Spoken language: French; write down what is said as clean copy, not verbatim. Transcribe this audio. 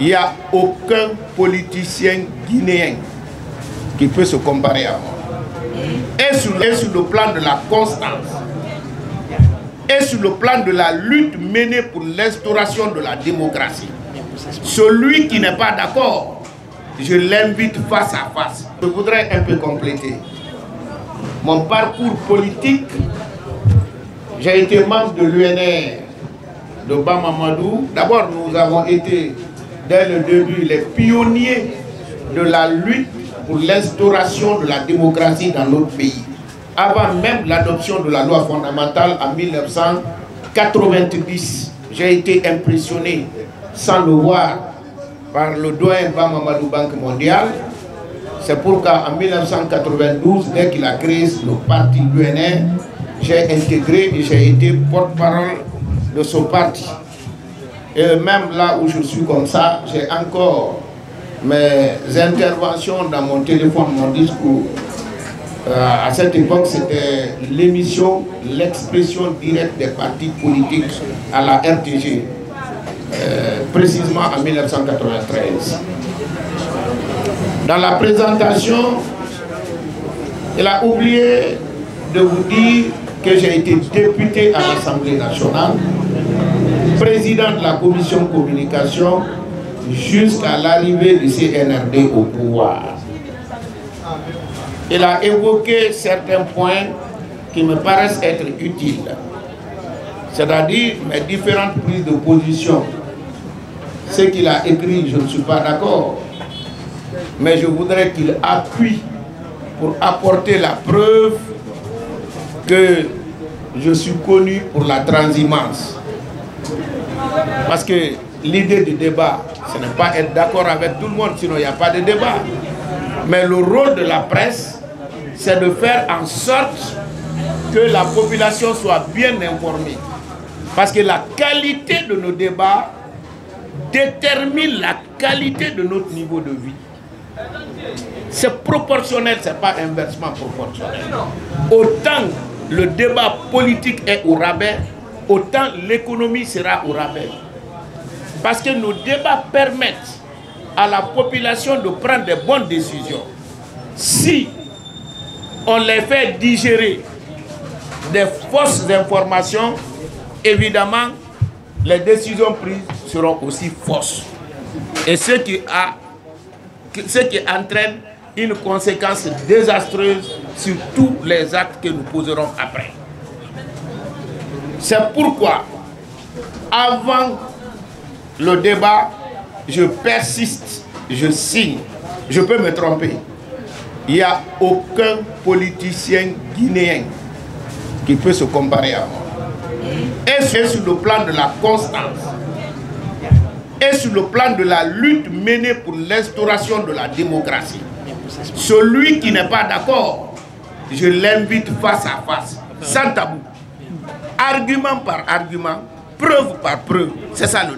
Il n'y a aucun politicien guinéen qui peut se comparer à moi. Et sur le plan de la constance, et sur le plan de la lutte menée pour l'instauration de la démocratie. Celui qui n'est pas d'accord, je l'invite face à face. Je voudrais un peu compléter mon parcours politique. J'ai été membre de l'UNR de Bamamadou. D'abord, nous avons été, dès le début, les pionniers de la lutte pour l'instauration de la démocratie dans notre pays. Avant même l'adoption de la loi fondamentale en 1990, j'ai été impressionné, sans le voir, par le doyen Bamamadou Banque mondiale. C'est pourquoi en 1992, dès qu'il a créé le parti UNR, j'ai intégré et j'ai été porte-parole de ce parti. Et même là où je suis comme ça, j'ai encore mes interventions dans mon téléphone, mon discours. À cette époque, c'était l'émission, l'expression directe des partis politiques à la RTG, précisément en 1993. Dans la présentation, il a oublié de vous dire que j'ai été député à l'Assemblée nationale, président de la commission communication, jusqu'à l'arrivée du CNRD au pouvoir. Il a évoqué certains points qui me paraissent être utiles, c'est-à-dire mes différentes prises de position. Ce qu'il a écrit, je ne suis pas d'accord, mais je voudrais qu'il appuie pour apporter la preuve que je suis connu pour la transhumance. Parce que l'idée du débat, ce n'est pas être d'accord avec tout le monde, sinon il n'y a pas de débat. Mais le rôle de la presse, c'est de faire en sorte que la population soit bien informée. Parce que la qualité de nos débats détermine la qualité de notre niveau de vie. C'est proportionnel, ce n'est pas inversement proportionnel. Autant le débat politique est au rabais, autant l'économie sera au rabais. Parce que nos débats permettent à la population de prendre de bonnes décisions. Si on les fait digérer des fausses informations, évidemment, les décisions prises seront aussi fausses. Et ce qui entraîne une conséquence désastreuse sur tous les actes que nous poserons après. C'est pourquoi, avant le débat, je persiste, je signe. Je peux me tromper. Il n'y a aucun politicien guinéen qui peut se comparer à moi. Et c'est sur le plan de la constance, et sur le plan de la lutte menée pour l'instauration de la démocratie. Celui qui n'est pas d'accord, je l'invite face à face, sans tabou, argument par argument, preuve par preuve. C'est ça le